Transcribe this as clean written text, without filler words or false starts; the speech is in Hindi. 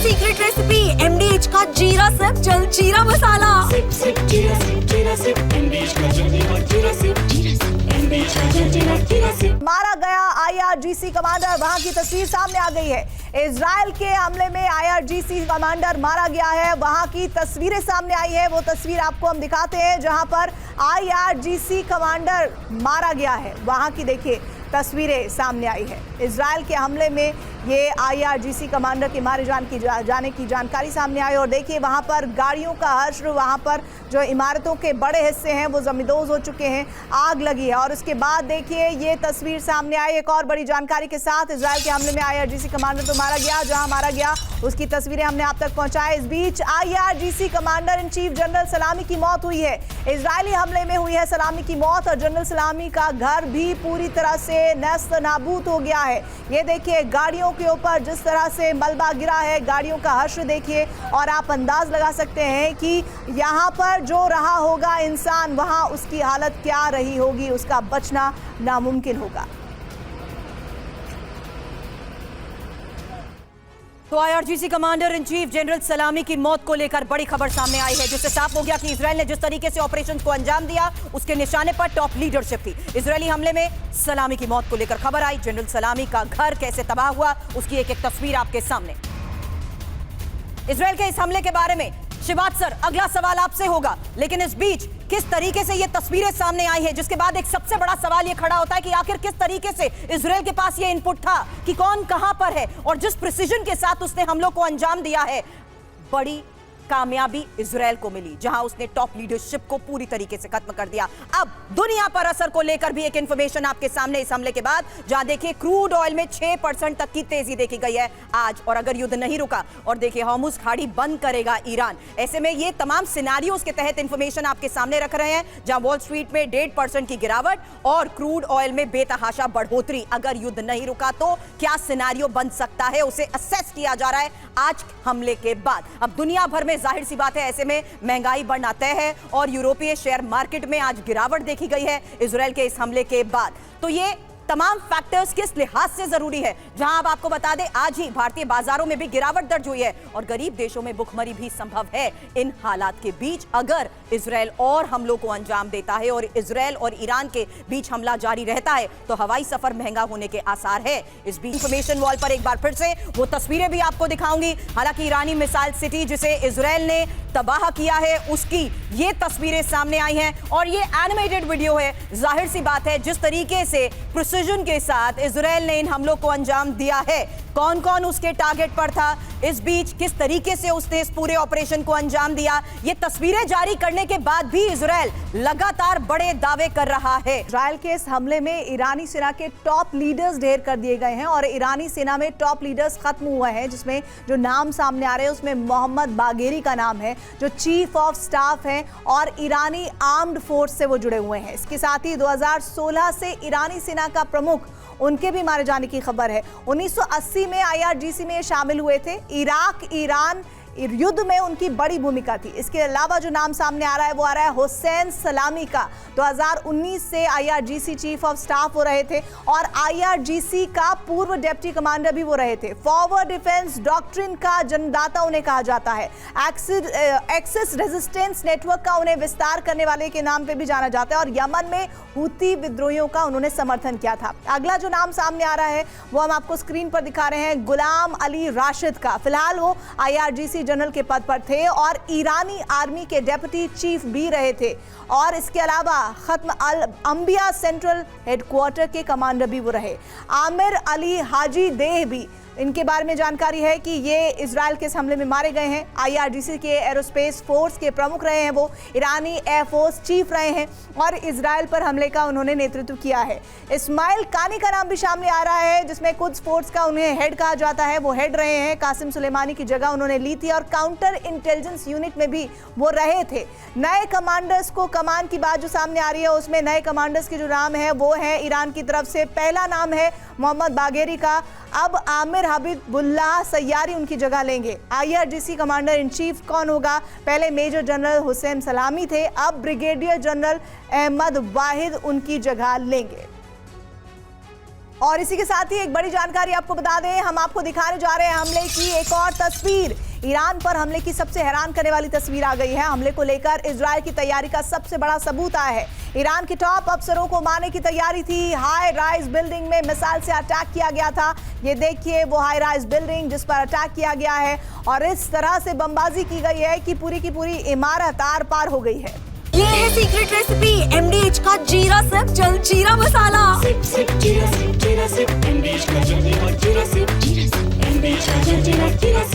सीक्रेट रेसिपी MDH का जीरा सिप जल जीरा मसाला। सिप सिप जीरा सिप MDH का जल्दी और जीरा सिप MDH का जल्दी और जीरा सिप। मारा गया IRGC कमांडर, वहां की तस्वीर सामने आ गई है। इजराइल के हमले में IRGC कमांडर मारा गया है, वहां की तस्वीरें सामने आई है। वो तस्वीर आपको हम दिखाते हैं जहां पर IRGC कमांडर मारा गया है। वहां की देखिए तस्वीरें सामने आई है। इजराइल के हमले में ये IRGC कमांडर के मारे जाने की जानकारी सामने आई और देखिए वहां पर गाड़ियों का हश्र, वहां पर जो इमारतों के बड़े हिस्से हैं वो जमींदोज हो चुके हैं, आग लगी है। और उसके बाद देखिए ये तस्वीर सामने आई एक और बड़ी जानकारी के साथ। इजराइल के हमले में IRGC कमांडर तो मारा गया, जहां मारा गया उसकी तस्वीरें हमने आप तक पहुंचाई। इस बीच IRGC commander in chief general सलामी की मौत हुई है। इजरायली हमले में हुई है सलामी की मौत और जनरल सलामी का घर भी पूरी तरह से नस्त नाबूद हो गया है। ये देखिए गाड़ियों के ऊपर जिस तरह से मलबा गिरा है, गाड़ियों का हश्र देखिए और आप अंदाज लगा सकते हैं कि यहाँ पर जो रहा होगा इंसान, वहाँ उसकी हालत क्या रही होगी, उसका बचना नामुमकिन होगा। तो IRGC commander in chief general सलामी की मौत को लेकर बड़ी खबर सामने आई है, जिससे साफ हो गया कि इजराइल ने जिस तरीके से ऑपरेशन को अंजाम दिया उसके निशाने पर टॉप लीडरशिप थी। इजरायली हमले में सलामी की मौत को लेकर खबर आई, जनरल सलामी का घर कैसे तबाह हुआ उसकी एक एक तस्वीर आपके सामने। इजराइल के इस हमले के बारे में शिवात सर अगला सवाल आपसे होगा, लेकिन इस बीच किस तरीके से ये तस्वीरें सामने आई है, जिसके बाद एक सबसे बड़ा सवाल ये खड़ा होता है कि आखिर किस तरीके से इजराइल के पास ये इनपुट था कि कौन कहां पर है और जिस प्रिसीजन के साथ उसने हमलों को अंजाम दिया है। बड़ी कामयाबी इजराइल को मिली, जहां उसने टॉप लीडरशिप को पूरी तरीके से खत्म कर दिया। अब दुनिया पर असर को लेकर भी एक इंफॉर्मेशन आपके सामने इस हमले के बाद, जहां देखिए क्रूड ऑयल में 6% तक की तेजी देखी गई है आज। और अगर युद्ध नहीं रुका और देखिए हॉर्मुज खाड़ी बंद करेगा ईरान, ऐसे में ये तमाम सिनेरियोज के तहत इंफॉर्मेशन आपके सामने रख रहे हैं, जहां वॉल स्ट्रीट में 1.5% की गिरावट और क्रूड ऑयल में बेतहाशा बढ़ोतरी। अगर युद्ध नहीं रुका तो क्या सिनेरियो बन सकता है, उसे असेस किया जा रहा है आज हमले के बाद। अब दुनिया भर में जाहिर सी बात है ऐसे में महंगाई बढ़ना तय है और यूरोपीय शेयर मार्केट में आज गिरावट देखी गई है इजराइल के इस हमले के बाद। तो ये तमाम फैक्टर्स किस लिहाज से जरूरी है, जहां अब आपको बता दें आज ही भारतीय बाजारों में भी गिरावट दर्ज हुई है और गरीब देशों में भुखमरी भी संभव है। इन हालात के बीच अगर इजराइल और हमलों को अंजाम देता है और इजराइल और ईरान के बीच हमला जारी रहता है तो हवाई सफर महंगा होने के आसार है। इस बीच इंफॉर्मेशन वॉल पर एक बार फिर से वो तस्वीरें भी आपको दिखाऊंगी। हालांकि ईरानी मिसाइल सिटी जिसे इजराइल ने तबाह किया है उसकी ये तस्वीरें सामने आई हैं और ये एनिमेटेड वीडियो है। जाहिर सी बात है जिस तरीके से प्रिसीजन के साथ इजराइल ने इन हमलों को अंजाम दिया है, कौन कौन उसके टारगेट पर था, इस बीच किस तरीके से उसने इस पूरे ऑपरेशन को अंजाम दिया, ये तस्वीरें जारी करने के बाद भी इजराइल लगातार बड़े दावे कर रहा है। इजराइल के इस हमले में ईरानी सेना के टॉप लीडर्स ढेर कर दिए गए हैं और ईरानी सेना में टॉप लीडर्स खत्म हुए हैं, जिसमें जो नाम सामने आ रहे हैं उसमें मोहम्मद बागेरी का नाम है, जो चीफ ऑफ स्टाफ हैं और ईरानी आर्म्ड फोर्स से वो जुड़े हुए हैं। इसके साथ ही 2016 से ईरानी सेना का प्रमुख उनके भी मारे जाने की खबर है। 1980 में IRGC में शामिल हुए थे। इराक ईरान युद्ध में उनकी बड़ी भूमिका थी। इसके अलावा जो नाम सामने आ रहा है वो आ रहा है हुसैन सलामी का। 2019 से IRGC चीफ ऑफ स्टाफ हो रहे थे और IRGC का पूर्व डिप्टी कमांडर भी वो रहे थे। फॉरवर्ड डिफेंस डॉक्ट्रिन का जन्मदाता उन्हें कहा जाता है। एक्सिस रेजिस्टेंस नेटवर्क का उन्हें विस्तार करने वाले के नाम पे भी जाना जाता है और यमन में हुती विद्रोहियों का उन्होंने समर्थन किया था। अगला जो नाम सामने आ रहा है वो हम आपको स्क्रीन पर दिखा रहे हैं, गुलाम अली राशिद का। फिलहाल वो IRGC जनरल के पद पर थे और ईरानी आर्मी के डेप्यूटी चीफ भी रहे थे और इसके अलावा खत्म अल अंबिया सेंट्रल हेडक्वार्टर के कमांडर भी वो रहे। आमिर अली हाजी देह भी, इनके बारे में जानकारी है कि ये इजराइल के इस हमले में मारे गए हैं। IRGC के एरोस्पेस फोर्स के प्रमुख रहे हैं, वो ईरानी एयरफोर्स चीफ रहे हैं और इजराइल पर हमले का उन्होंने नेतृत्व किया है। इस्माइल कानी का नाम भी सामने आ रहा है, जिसमें कुछ फोर्स का उन्हें हेड कहा जाता है, वो हेड रहे हैं। कासिम सुलेमानी की जगह उन्होंने ली थी और काउंटर इंटेलिजेंस यूनिट में भी वो रहे थे। नए कमांडर्स को कमान की बात जो सामने आ रही है उसमें नए कमांडर्स के जो नाम है वो है ईरान की तरफ से। पहला नाम है मोहम्मद बागेरी का, अब आमिर हबीबुल्लाह सैयारी उनकी जगह लेंगे। IRGC कमांडर इन चीफ कौन होगा? पहले मेजर जनरल हुसैन सलामी थे, अब ब्रिगेडियर जनरल अहमद वाहिद उनकी जगह लेंगे। और इसी के साथ ही एक बड़ी जानकारी आपको बता दें, हम आपको दिखाने जा रहे हैं हमले की एक और तस्वीर। ईरान पर हमले की सबसे हैरान करने वाली तस्वीर आ गई है। हमले को लेकर इजरायल की तैयारी का सबसे बड़ा सबूत आया है। ईरान के टॉप अफसरों को मारने की तैयारी थी। हाई राइज बिल्डिंग में मिसाइल से अटैक किया गया था। ये देखिए वो हाई राइज बिल्डिंग जिस पर अटैक किया गया है और इस तरह से बमबाजी की गई है कि पूरी की पूरी इमारत आर पार हो गई है। ये है सीक्रेट रेसिपी MDH का जीरा सिप जल जीरा मसाला। सिप सिप जीरा सिप MDH का जल जीरा सिप MDH का जल जीरा सिप